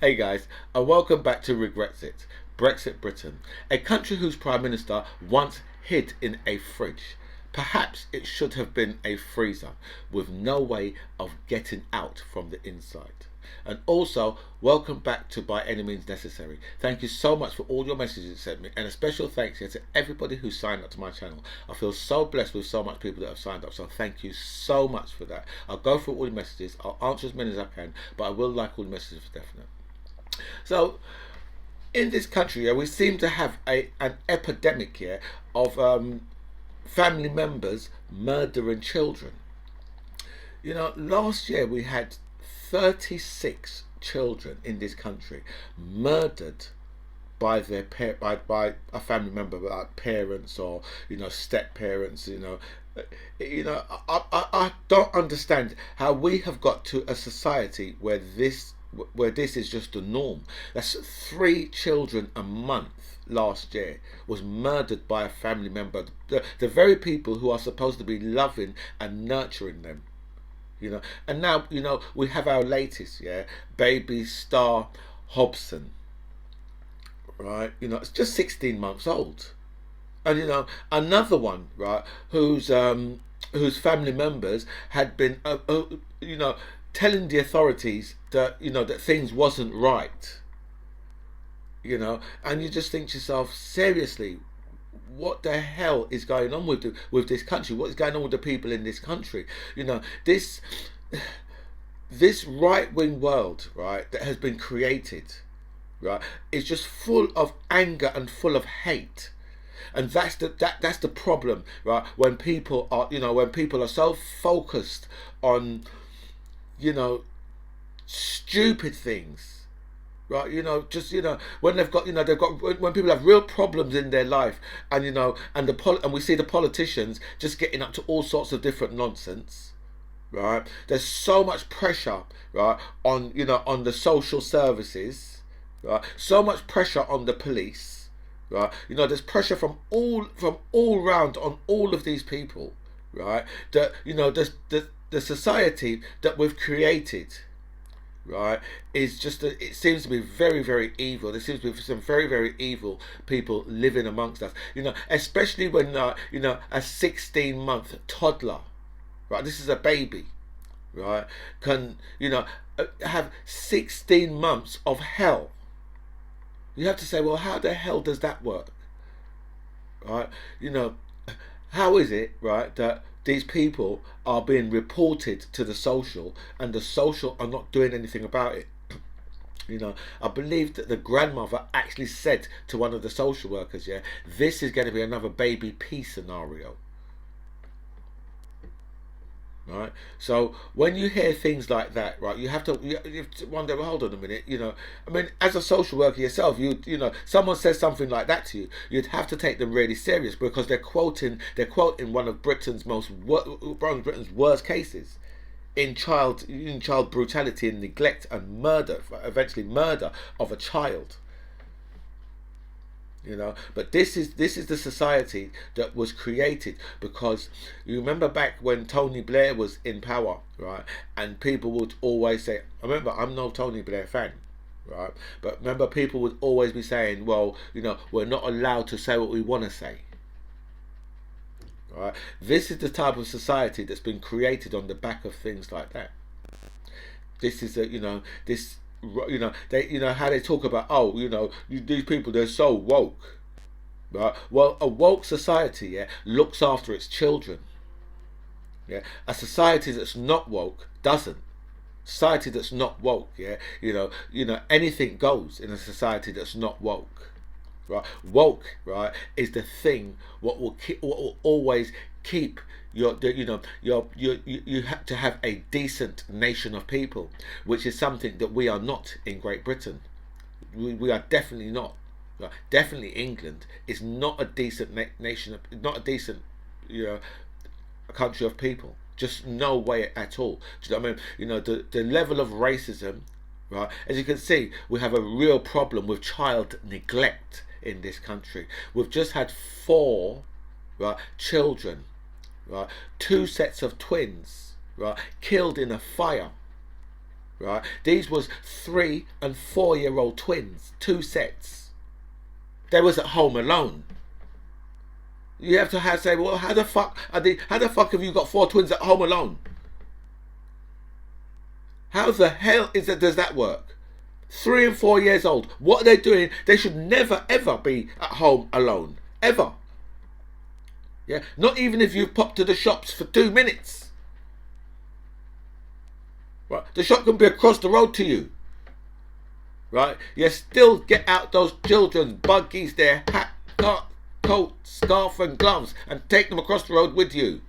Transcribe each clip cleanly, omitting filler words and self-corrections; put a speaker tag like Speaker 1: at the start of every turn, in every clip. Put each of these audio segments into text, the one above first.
Speaker 1: Hey guys, and welcome back to Brexit, Brexit Britain, a country whose Prime Minister once hid in a fridge. Perhaps it should have been a freezer with no way of getting out from the inside. And also, welcome back to By Any Means Necessary. Thank you so much for all your messages you sent me, and a special thanks here to everybody who signed up to my channel. I feel so blessed with so much people that have signed up, so thank you so much for that. I'll go through all the messages, I'll answer as many as I can, but I will like all the messages for definite. So, in this country, we seem to have an epidemic here of family members murdering children. Last year we had 36 children in this country murdered by their by a family member, like parents or step parents. I don't understand how we have got to a society where this is just the norm. That's 3 children a month last year was murdered by a family member. The very people who are supposed to be loving and nurturing them. And now we have our latest, baby Star Hobson, right? It's just 16 months old, and another one, right, whose family members had been telling the authorities that that things wasn't right, and you just think to yourself, seriously, what the hell is going on with this country? What is going on with the people in this country? This right-wing world, right, that has been created, right, is just full of anger and full of hate. And that's the problem, right? When people are so focused on stupid things, right? When when people have real problems in their life, and and we see the politicians just getting up to all sorts of different nonsense, right? There's so much pressure, right, on on the social services, right? So much pressure on the police, right? There's pressure from all round on all of these people, right? That the society that we've created, right, is just it seems to be very, very evil. There seems to be some very, very evil people living amongst us, especially when a 16-month toddler, right, this is a baby, right, can have 16 months of hell. You have to say, well, how the hell does that work, right? How is it, right, that these people are being reported to the social, and the social are not doing anything about it? I believe that the grandmother actually said to one of the social workers, this is going to be another baby P scenario. Right, so when you hear things like that, right, you have to wonder, well, hold on a minute, I mean, as a social worker yourself, someone says something like that to you, you'd have to take them really serious, because they're quoting one of Britain's worst cases in child brutality and neglect and murder, eventually murder of a child. But this is the society that was created, because you remember back when Tony Blair was in power, right, and people would always say, remember, I'm no Tony Blair fan, right, but remember, people would always be saying, well, we're not allowed to say what we want to say, right? This is the type of society that's been created on the back of things like that. This is this. They how they talk about, these people, they're so woke, right? Well, a woke society, looks after its children. A society that's not woke doesn't. Society that's not woke, anything goes in a society that's not woke, right? Woke, right, is the thing what will always keep you have to have a decent nation of people, which is something that we are not in Great Britain. We are definitely not. Right? Definitely England is not a decent nation, not a decent country of people. Just no way at all. Do you know what I mean? The level of racism, right? As you can see, we have a real problem with child neglect in this country. We've just had 4, right, children, right, 2 sets of twins, right, killed in a fire, right? These was 3 and 4 year old twins, 2 sets. They was at home alone. You have to say, well, how the fuck have you got 4 twins at home alone? How the hell does that work? 3 and 4 years old. What are they doing? They should never ever be at home alone. Ever. Yeah. Not even if you've popped to the shops for 2 minutes. Right. The shop can be across the road to you. Right. You still get out those children's buggies, their hat, coat, scarf and gloves, and take them across the road with you.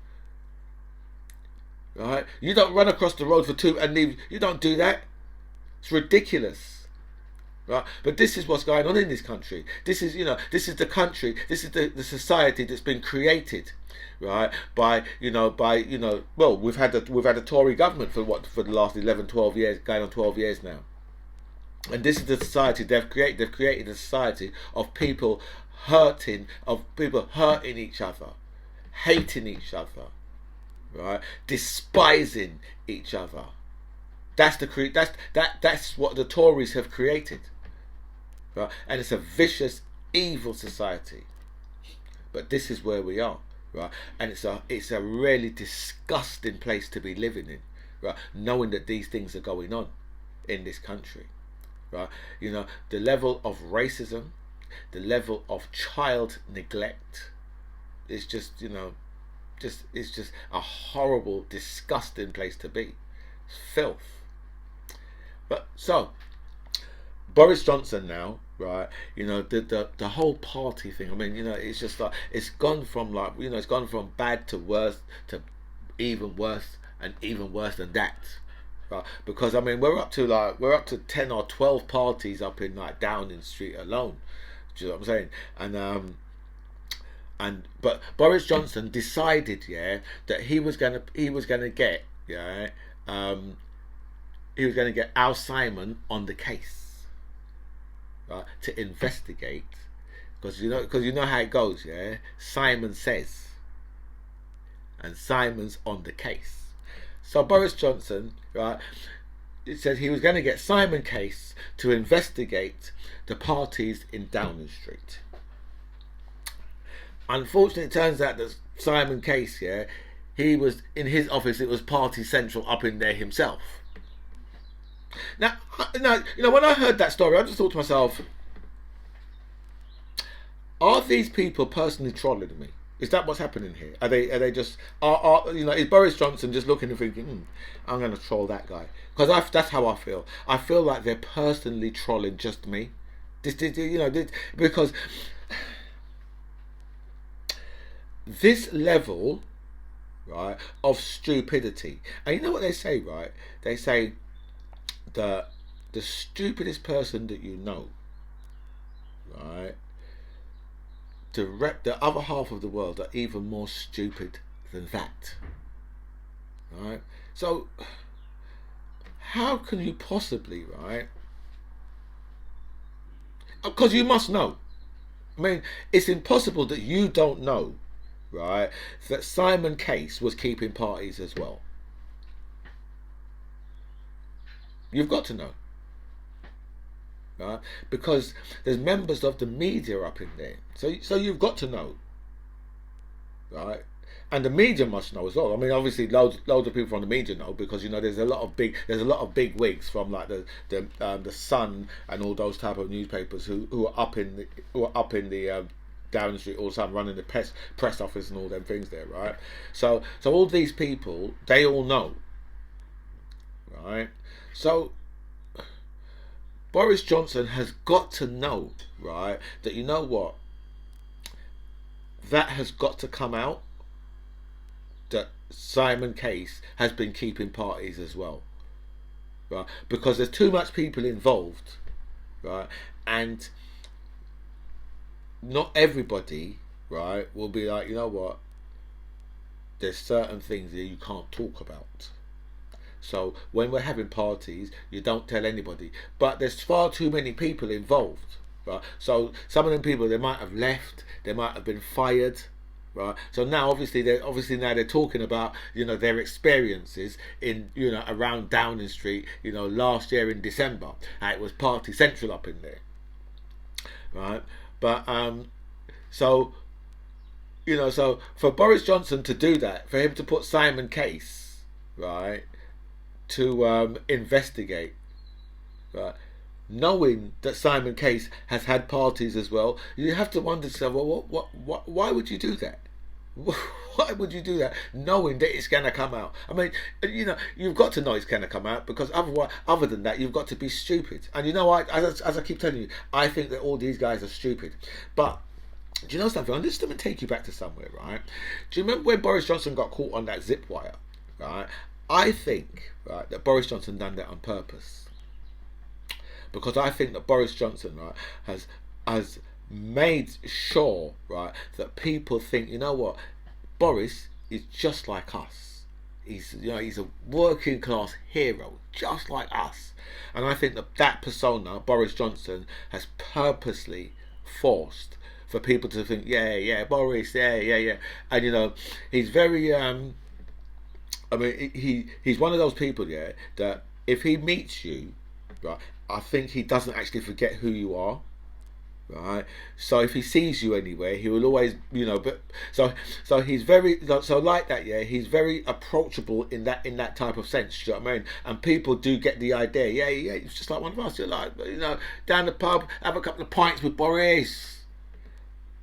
Speaker 1: Right? You don't run across the road for 2 and leave. You don't do that. It's ridiculous. Right? But this is what's going on in this country. This is the country. This is the society that's been created, right? By well, we've had a Tory government for the last 11, 12 years, going on 12 years now. And this is the society they've created. They've created a society of people hurting each other, hating each other, right? Despising each other. That's what the Tories have created, right? And it's a vicious, evil society. But this is where we are, right? And it's a really disgusting place to be living in, right? Knowing that these things are going on in this country, right? The level of racism, the level of child neglect is just a horrible, disgusting place to be. It's filth. But so Boris Johnson now, right? The whole party thing. I mean, it's just like it's gone from bad to worse to even worse and even worse than that. Right? Because I mean, we're up to 10 or 12 parties up in Downing Street alone. Do you know what I'm saying? But Boris Johnson decided, that he was gonna get, he was gonna get Al Simon on the case, right, to investigate, because you know how it goes, Simon says, and Simon's on the case. So Boris Johnson, right, it said he was going to get Simon Case to investigate the parties in Downing Street. Unfortunately, it turns out that Simon Case, he was in his office. It was Party Central up in there himself. Now, when I heard that story, I just thought to myself, are these people personally trolling me? Is that what's happening here? Are they just is Boris Johnson just looking and thinking, I'm going to troll that guy? Because that's how I feel. I feel like they're personally trolling just me. Because this level, right, of stupidity, and you know what they say, right? They say the stupidest person that you know, right, the other half of the world are even more stupid than that, right? So how can you possibly, right? Because you must know. I mean, it's impossible that you don't know, right, that Simon Case was keeping parties as well. You've got to know. Right? Because there's members of the media up in there, so you've got to know, right? And the media must know as well. I mean, obviously, loads of people from the media know, because there's a lot of big wigs from the Sun and all those type of newspapers who are up in the Downing Street all the time, running the press office and all them things there, right? So all these people, they all know, right? So Boris Johnson has got to know, right, that that has got to come out, that Simon Case has been keeping parties as well, right? Because there's too much people involved, right? And not everybody, right, will be like, there's certain things that you can't talk about. So when we're having parties, you don't tell anybody. But there's far too many people involved, right? So some of them people, they might have left, they might have been fired, right? So now, obviously now they're talking about their experiences in around Downing Street, last year in December. It was Party Central up in there, right? But so so for Boris Johnson to do that, for him to put Simon Case, right, to investigate, right, knowing that Simon Case has had parties as well, you have to wonder yourself, well, why would you do that? Why would you do that, knowing that it's going to come out? I mean, you've got to know it's going to come out, because otherwise, other than that, you've got to be stupid. And as I keep telling you, I think that all these guys are stupid. But do you know something? I'm just going to take you back to somewhere, right? Do you remember when Boris Johnson got caught on that zip wire, right? I think, right, that Boris Johnson done that on purpose, because I think that Boris Johnson, right, has made sure, right, that people think, you know what, Boris is just like us. He's a working class hero, just like us. And I think that persona, Boris Johnson, has purposely forced for people to think, yeah, Boris, yeah. And he's very I mean, he's one of those people, yeah, that if he meets you, right, I think he doesn't actually forget who you are, right? So if he sees you anywhere, he will always, but so he's very, so like that, yeah. He's very approachable in that type of sense. Do you know what I mean? And people do get the idea, yeah. It's just like one of us. You're like, down the pub, have a couple of pints with Boris.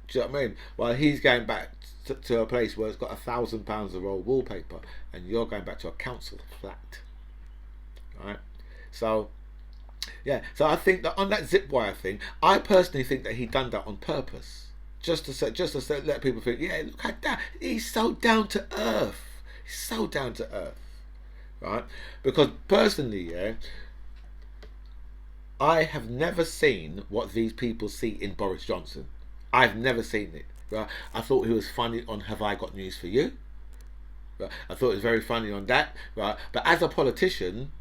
Speaker 1: Do you know what I mean? Well, he's going back to a place where it's got £1,000 of old wallpaper, and you're going back to a council flat, right? So yeah, so I think that on that zip wire thing, I personally think that he done that on purpose, just to let people think, yeah, look at that, he's so down to earth, right? Because personally, yeah, I have never seen what these people see in Boris Johnson. I've never seen it. Right? I thought he was funny on Have I Got News for You? Right? I thought it was very funny on that. Right? But as a politician,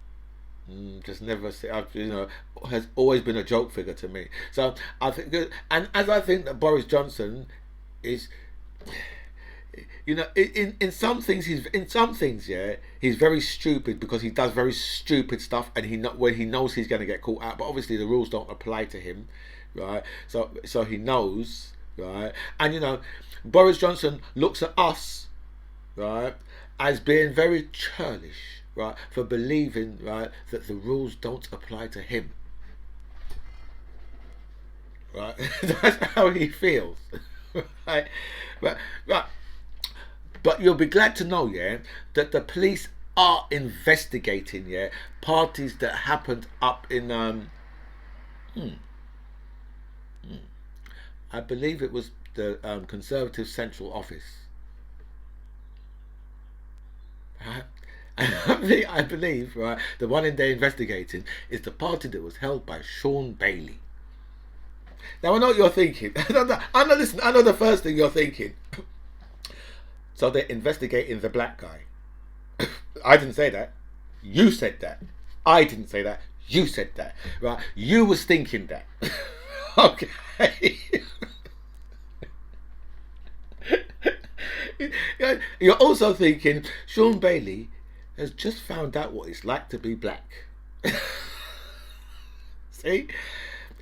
Speaker 1: just never has always been a joke figure to me. So I think, and as I think that Boris Johnson is, in some things yeah, he's very stupid, because he does very stupid stuff, and when he knows he's going to get caught out, but obviously the rules don't apply to him, right? So he knows. Right, and Boris Johnson looks at us, right, as being very churlish, right, for believing, right, that the rules don't apply to him, right. That's how he feels, right, but you'll be glad to know, yeah, that the police are investigating, yeah, parties that happened up in I believe it was the Conservative Central Office. I believe, right, the one in there investigating is the party that was held by Sean Bailey. Now I know what you're thinking. I know the first thing you're thinking. So they're investigating the black guy. I didn't say that. You said that. I didn't say that. You said that. Right? You was thinking that. Okay. You're also thinking Sean Bailey has just found out what it's like to be black. See,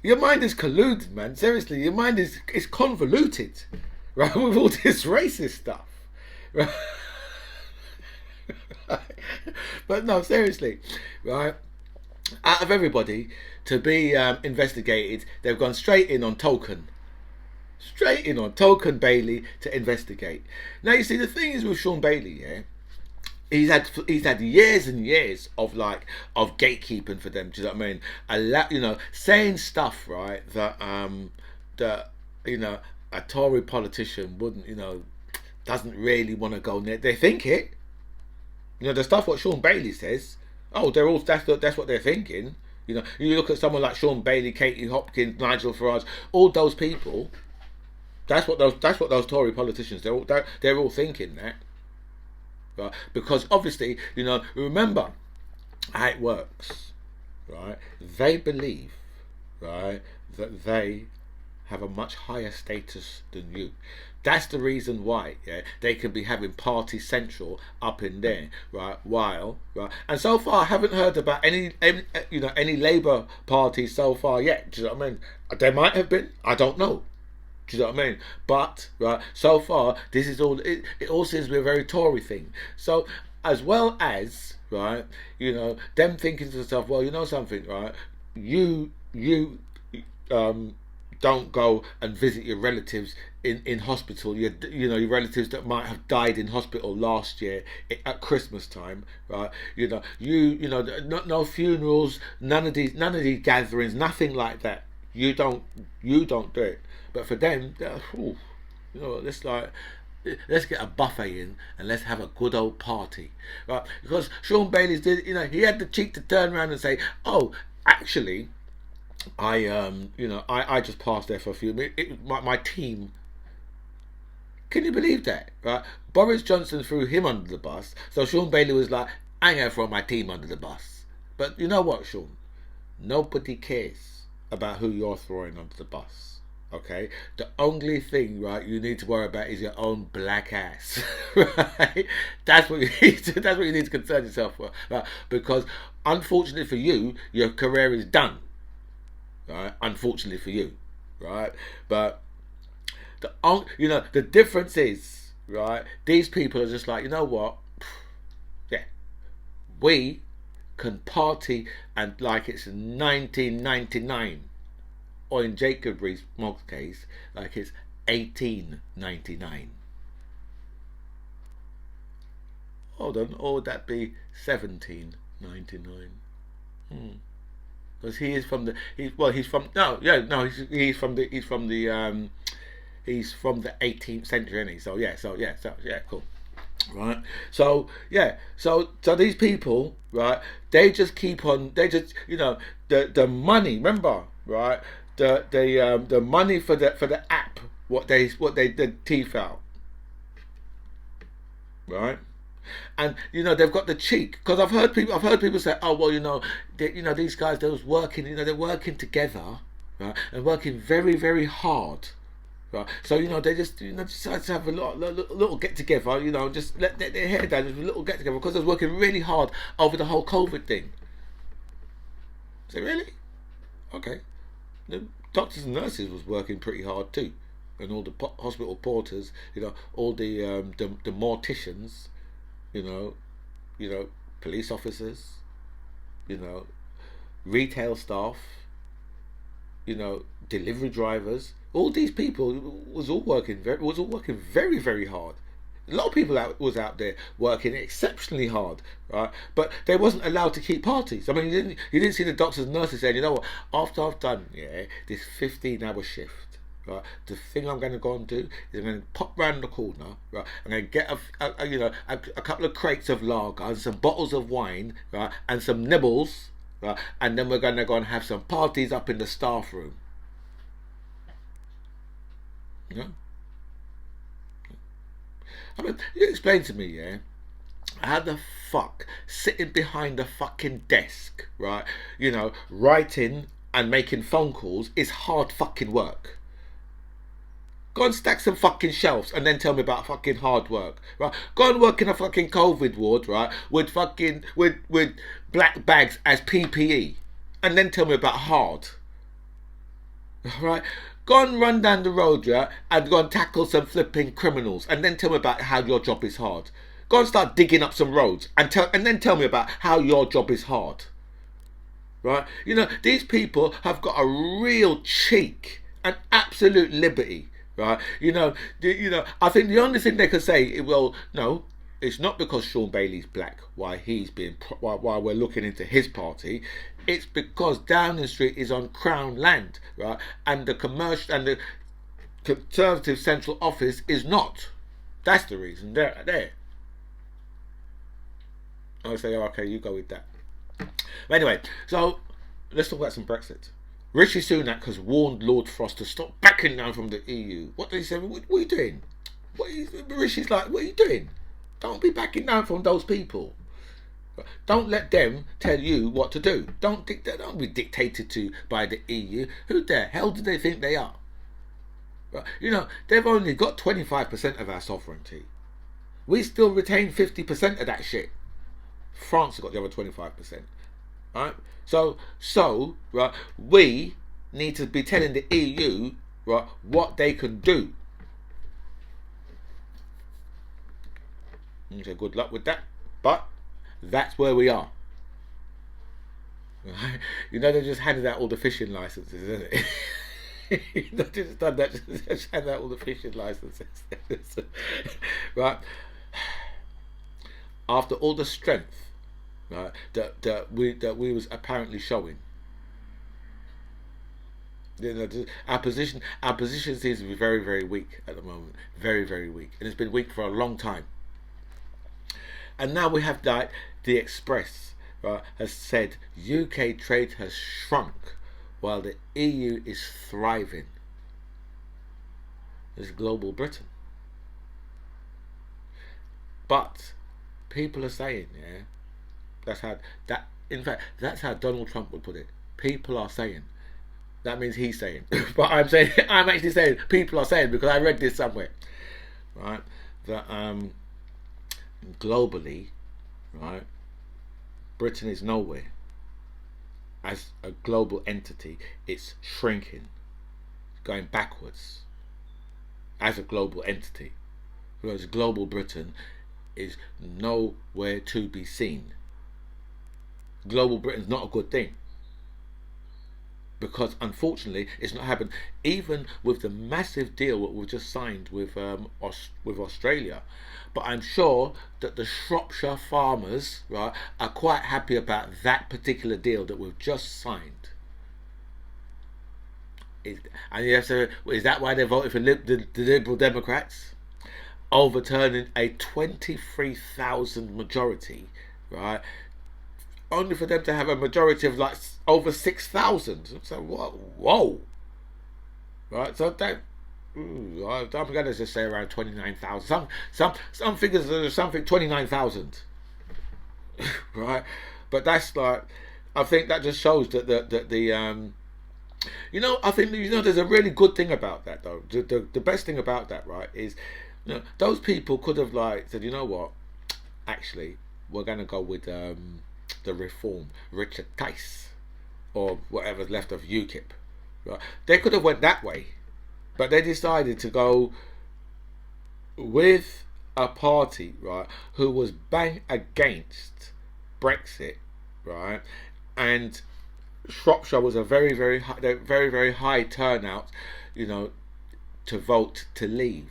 Speaker 1: your mind is colluded, man. Seriously, your mind is convoluted, right, with all this racist stuff, right? But no, seriously, right? Out of everybody to be investigated, they've gone straight in on Token Bailey to investigate. Now you see, the thing is with Sean Bailey, yeah, he's had years and years of gatekeeping for them. Do you know what I mean? Saying stuff, right, that a Tory politician wouldn't, doesn't really want to go near. They think it. The stuff what Sean Bailey says. Oh, that's what they're thinking. You look at someone like Sean Bailey, Katie Hopkins, Nigel Farage, all those people. That's what those Tory politicians, they're all thinking that, right? Because obviously, remember how it works, right? They believe, right, that they have a much higher status than you. That's the reason why, yeah, they can be having party central up in there, right? While, right, and so far I haven't heard about any Labour party so far yet. Do you know what I mean? There might have been, I don't know. Do you know what I mean? But right, so far this is all. It all seems to be a very Tory thing. So as well as right, them thinking to themselves, well, you know something, right? You um don't go and visit your relatives in hospital. Your relatives that might have died in hospital last year at Christmas time, right? No funerals, none of these gatherings, nothing like that. You don't do it. But for them, let's get a buffet in and let's have a good old party, right? Because Sean Bailey's did, he had the cheek to turn around and say, "Oh, actually, I just passed there for a few minutes. My team." Can you believe that? Right? Boris Johnson threw him under the bus, so Sean Bailey was like, "I ain't gonna throw my team under the bus." But you know what, Sean? Nobody cares about who you're throwing under the bus. Okay, the only thing, right, you need to worry about is your own black ass. Right? That's what you need to. That's what you need to concern yourself with, right? Because unfortunately for you, your career is done. Right? Unfortunately for you, right? But the difference is, right? These people are just like, you know what? Yeah, we can party and like it's 1999. Or in Jacob Rees-Mogg's case, like it's 1899. Hold on, or would that be 1799? Because he is from the he's from he's from the 18th century, isn't he? So cool. Right, so these people, right, they just keep on, the money, remember, right, the money for the app, what they did teeth out, right, and they've got the cheek, because I've heard people say, oh well, these guys, they was working, they're working together, right, and working very, very hard. Right. So they just decide to have a little get together, just let their hair down, just a little get together, because I was working really hard over the whole COVID thing. So really, okay, the doctors and nurses was working pretty hard too, and all the hospital porters, all the morticians, police officers, retail staff, delivery drivers. All these people was all working very, very hard. A lot of people was out there working exceptionally hard, right? But they wasn't allowed to keep parties. I mean, you didn't see the doctors and nurses saying, you know what? After I've done this 15-hour shift, right? The thing I'm going to go and do is I'm going to pop round the corner, right? I'm going to get a couple of crates of lager and some bottles of wine, right? And some nibbles, right? And then we're going to go and have some parties up in the staff room. Yeah. I mean, you explain to me, how the fuck sitting behind a fucking desk, right, writing and making phone calls is hard fucking work. Go and stack some fucking shelves and then tell me about fucking hard work, right? Go and work in a fucking COVID ward, right, with black bags as PPE, and then tell me about hard, right? Go and run down the road, yeah, and go and tackle some flipping criminals, and then tell me about how your job is hard. Go and start digging up some roads, and then tell me about how your job is hard. Right? These people have got a real cheek, an absolute liberty. Right? I think the only thing they can say, well, no, it's not because Sean Bailey's black why we're looking into his party. It's because Downing Street is on Crown land, right? And the Conservative Central Office is not. That's the reason. There. I say, okay, you go with that. But anyway, so let's talk about some Brexit. Rishi Sunak has warned Lord Frost to stop backing down from the EU. What did he say? What are you doing? Rishi's like, what are you doing? Don't be backing down from those people. Don't let them tell you what to do. Don't be dictated to by the EU. Who the hell do they think they are? Right? You know, they've only got 25% of our sovereignty. We still retain 50% of that shit. France has got the other 25%. Right? So, right, we need to be telling the EU, right, what they can do. Okay, good luck with that. But that's where we are. Right? You know, they just handed out all the fishing licenses, isn't it? You know, just done that, just handed out all the fishing licenses. Right? After all the strength, right, that we was apparently showing, you know, our position seems to be very, very weak at the moment. Very, very weak. And it's been weak for a long time. And now we have like the Express, right, has said UK trade has shrunk while the EU is thriving. It's global Britain. But people are saying, yeah, in fact, that's how Donald Trump would put it. People are saying. That means he's saying. But I'm actually saying people are saying, because I read this somewhere. Right? That globally, right, Britain is nowhere. As a global entity, it's shrinking, going backwards as a global entity. Whereas global Britain is nowhere to be seen. Global Britain's not a good thing. Because unfortunately, it's not happened. Even with the massive deal that we've just signed with Australia, but I'm sure that the Shropshire farmers, right, are quite happy about that particular deal that we've just signed. And you have to, is that why they voted for the Liberal Democrats, overturning a 23,000 majority, right? Only for them to have a majority of like over 6,000. So what? Whoa! Right. So that I'm gonna just say around 29,000. Some figures are something 29,000. Right. But that's like, I think that just shows that the you know, I think, you know, there's a really good thing about that though. The best thing about that, right, is, you know, those people could have like said, you know what, actually we're gonna go with the Reform, Richard Tice, or whatever's left of UKIP. Right? They could have went that way, but they decided to go with a party, right, who was bang against Brexit, right, and Shropshire was a very, very high turnout, you know, to vote to leave.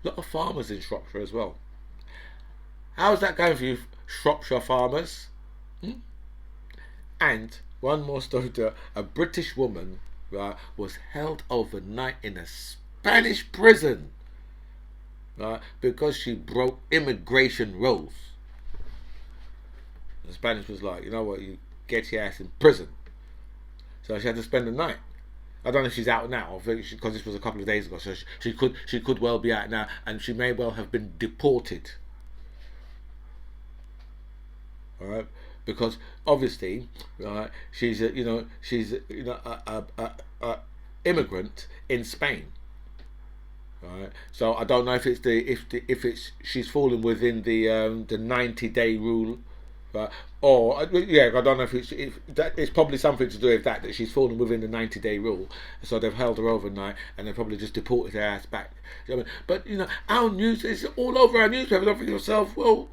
Speaker 1: A lot of farmers in Shropshire as well. How's that going for you, Shropshire farmers? And one more story, a British woman, right, was held overnight in a Spanish prison, right, because she broke immigration rules. The Spanish was like, you know what, you get your ass in prison. So she had to spend the night. I don't know if she's out now, because this was a couple of days ago. So she could well be out now, and she may well have been deported. All right. Because obviously, right, she's a immigrant in Spain, right? So I don't know if it's she's fallen within the 90-day rule, right? Or yeah, I don't know if it's probably something to do with that she's fallen within the 90-day rule. So they've held her overnight and they probably just deported her ass back. You know what I mean? But you know, our news is all over our newspaper. Don't think to yourself, well,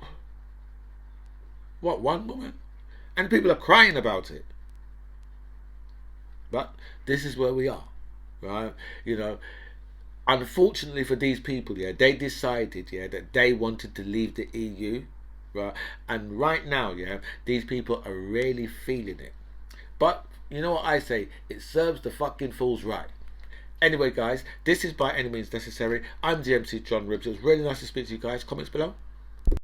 Speaker 1: what, one woman? And people are crying about it. But this is where we are, right? You know, unfortunately for these people, yeah, they decided, yeah, that they wanted to leave the EU, right? And right now, yeah, these people are really feeling it. But you know what I say? It serves the fucking fools right. Anyway, guys, this is By Any Means Necessary. I'm DMC John Ribbs. It was really nice to speak to you guys. Comments below.